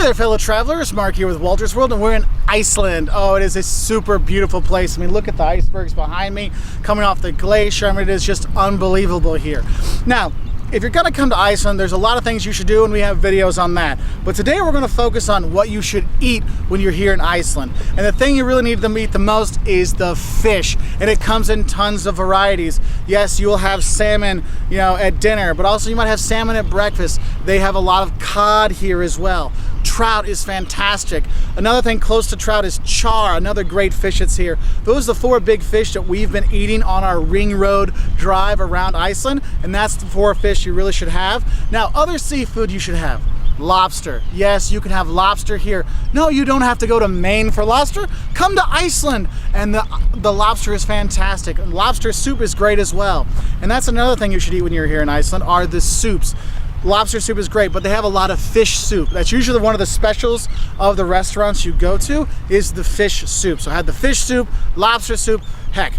there, fellow travelers. Mark here with Wolters World, and we're in Iceland. Oh, it is a super beautiful place. I mean, look at the icebergs behind me coming off the glacier. I mean, it is just unbelievable here. Now, if you're gonna come to Iceland, there's a lot of things you should do, and we have videos on that. But today we're gonna focus on what you should eat when you're here in Iceland. And the thing you really need to eat the most is the fish. And it comes in tons of varieties. Yes, you will have salmon, at dinner, but also you might have salmon at breakfast. They have a lot of cod here as well. Trout is fantastic. Another thing close to trout is char, another great fish that's here. Those are the 4 big fish that we've been eating on our ring road drive around Iceland, and that's the 4 fish you really should have. Now, other seafood you should have. Lobster. Yes, you can have lobster here. No, you don't have to go to Maine for lobster. Come to Iceland, and the lobster is fantastic. And lobster soup is great as well. And that's another thing you should eat when you're here in Iceland are the soups. Lobster soup is great, but they have a lot of fish soup. That's usually one of the specials of the restaurants you go to is the fish soup. So I had the fish soup, lobster soup, heck,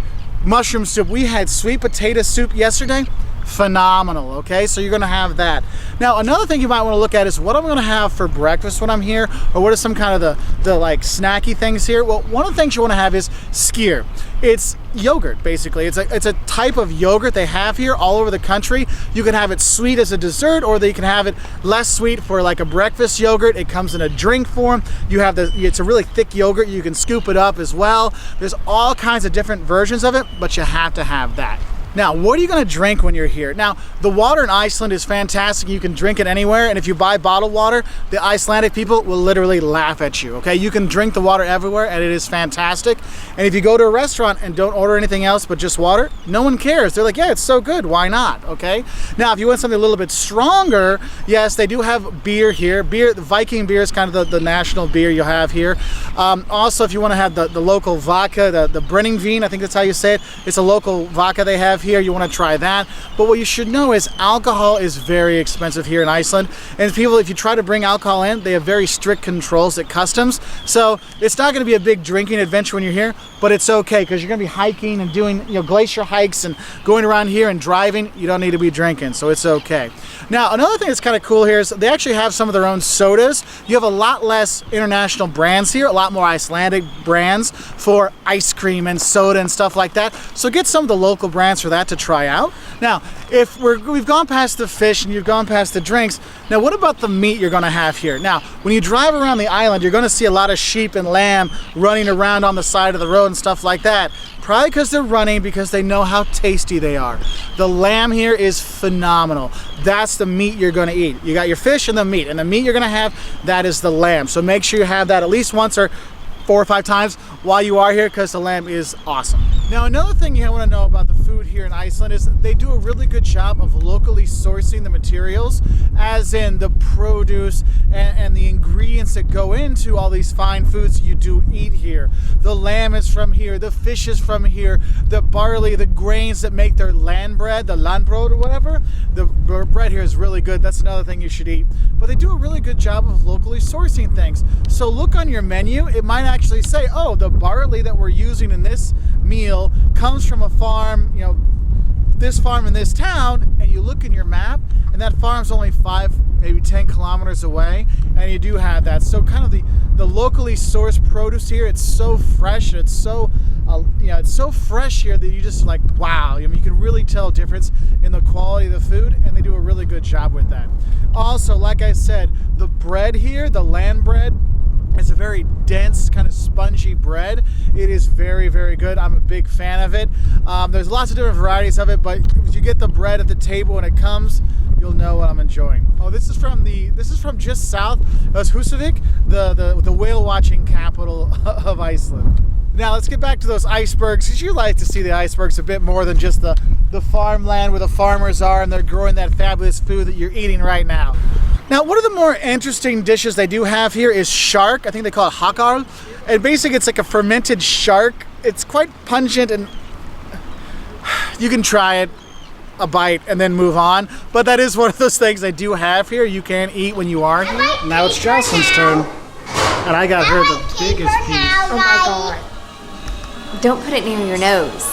mushroom soup. We had sweet potato soup yesterday. Phenomenal, okay? So you're gonna have that. Now, another thing you might wanna look at is what I'm gonna have for breakfast when I'm here, or what are some kind of the like snacky things here? Well, one of the things you wanna have is skyr. It's yogurt, basically. It's a type of yogurt they have here all over the country. You can have it sweet as a dessert, or you can have it less sweet for like a breakfast yogurt. It comes in a drink form. It's a really thick yogurt. You can scoop it up as well. There's all kinds of different versions of it, but you have to have that. Now, what are you gonna drink when you're here? Now, the water in Iceland is fantastic. You can drink it anywhere, and if you buy bottled water, the Icelandic people will literally laugh at you, okay? You can drink the water everywhere, and it is fantastic. And if you go to a restaurant and don't order anything else but just water, no one cares. They're like, yeah, it's so good, why not, okay? Now, if you want something a little bit stronger, yes, they do have beer here. The Viking beer is kind of the national beer you'll have here. Also, if you wanna have the local vodka, the Brenningvin, I think that's how you say it. It's a local vodka they have here. You want to try that. But what you should know is alcohol is very expensive here in Iceland, and if you try to bring alcohol in, they have very strict controls at customs, so it's not going to be a big drinking adventure when you're here, but it's okay because you're going to be hiking and doing glacier hikes and going around here and driving. You don't need to be drinking, so it's okay. Now, another thing that's kind of cool here is they actually have some of their own sodas. You have a lot less international brands here, a lot more Icelandic brands for ice cream and soda and stuff like that, so get some of the local brands for that to try out. Now, if we've gone past the fish and you've gone past the drinks, now what about the meat you're gonna have here? Now, when you drive around the island, you're gonna see a lot of sheep and lamb running around on the side of the road and stuff like that. Probably because they're running because they know how tasty they are. The lamb here is phenomenal. That's the meat you're gonna eat. You got your fish and the meat you're gonna have, that is the lamb. So make sure you have that at least once or 4 or 5 times while you are here because the lamb is awesome. Now, another thing you want to know about the food here in Iceland is they do a really good job of locally sourcing the materials, as in the produce and the ingredients that go into all these fine foods you do eat here. The lamb is from here, the fish is from here, the barley, the grains that make their land bread, the landbrod or whatever, the bread here is really good. That's another thing you should eat. But they do a really good job of locally sourcing things. So look on your menu, it might actually say, oh, the barley that we're using in this meal comes from a farm, this farm in this town, and you look in your map and that farm's only 5, maybe 10 kilometers away, and you do have that. So kind of the locally sourced produce here, it's so fresh, it's so it's so fresh here that you just like, wow. You can really tell a difference in the quality of the food, and they do a really good job with that. Also, like I said, the bread here, the land bread, it's a very dense, kind of spongy bread. It is very, very good. I'm a big fan of it. There's lots of different varieties of it, but if you get the bread at the table when it comes, you'll know what I'm enjoying. Oh, this is from just south of Reykjavik, the whale watching capital of Iceland. Now let's get back to those icebergs, because you like to see the icebergs a bit more than just the farmland where the farmers are and they're growing that fabulous food that you're eating right now. Now, one of the more interesting dishes they do have here is shark. I think they call it hakar. And basically it's like a fermented shark. It's quite pungent, and you can try it, a bite, and then move on. But that is one of those things they do have here. You can eat when you are here. Now it's Jocelyn's turn. And I got her the biggest piece. Oh my God. Don't put it near your nose.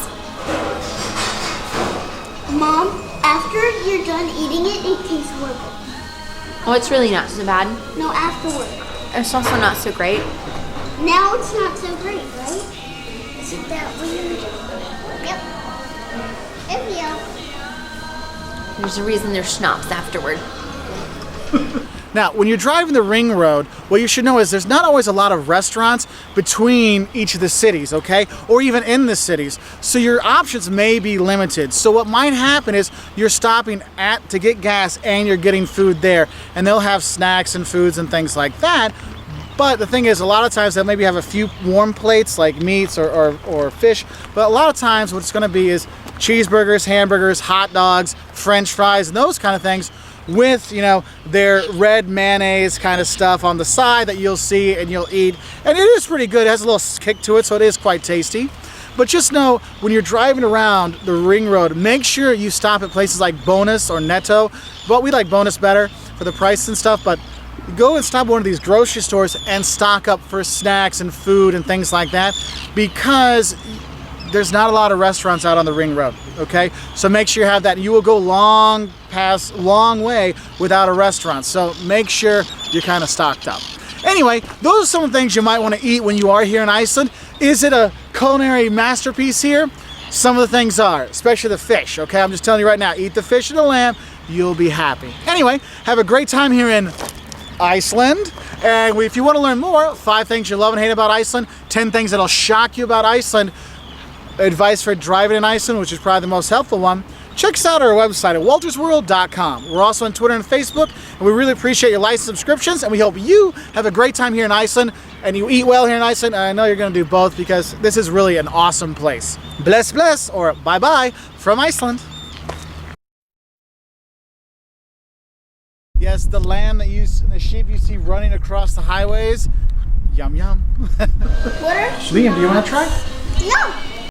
Mom, after you're done eating it, it tastes horrible. Oh, it's really not so bad. No, afterward. It's also not so great. Now it's not so great, right? Isn't that weird? Yep. Yeah. There's a reason there's schnapps afterward. Now, when you're driving the ring road, what you should know is there's not always a lot of restaurants between each of the cities, okay? Or even in the cities. So your options may be limited. So what might happen is you're stopping to get gas and you're getting food there. And they'll have snacks and foods and things like that. But the thing is, a lot of times they'll maybe have a few warm plates like meats or fish. But a lot of times what it's gonna be is cheeseburgers, hamburgers, hot dogs, French fries, and those kind of things, with, you know, their red mayonnaise kind of stuff on the side that you'll see and you'll eat. And it is pretty good. It has a little kick to it, so it is quite tasty. But just know, when you're driving around the ring road, make sure you stop at places like Bonus or Netto. But we like Bonus better for the price and stuff, but go and stop at one of these grocery stores and stock up for snacks and food and things like that, because there's not a lot of restaurants out on the ring road, okay? So make sure you have that. You will go long way without a restaurant. So make sure you're kind of stocked up. Anyway, those are some of the things you might want to eat when you are here in Iceland. Is it a culinary masterpiece here? Some of the things are, especially the fish, okay? I'm just telling you right now, eat the fish and the lamb, you'll be happy. Anyway, have a great time here in Iceland. And if you want to learn more, 5 things you love and hate about Iceland, 10 things that'll shock you about Iceland, advice for driving in Iceland, which is probably the most helpful one, check us out on our website at woltersworld.com. We're also on Twitter and Facebook, and we really appreciate your likes and subscriptions, and we hope you have a great time here in Iceland, and you eat well here in Iceland, and I know you're going to do both, because this is really an awesome place. Bless, bless, or bye-bye from Iceland. Yes, the lamb and the sheep you see running across the highways, yum yum. What are Liam, do you want to try? No.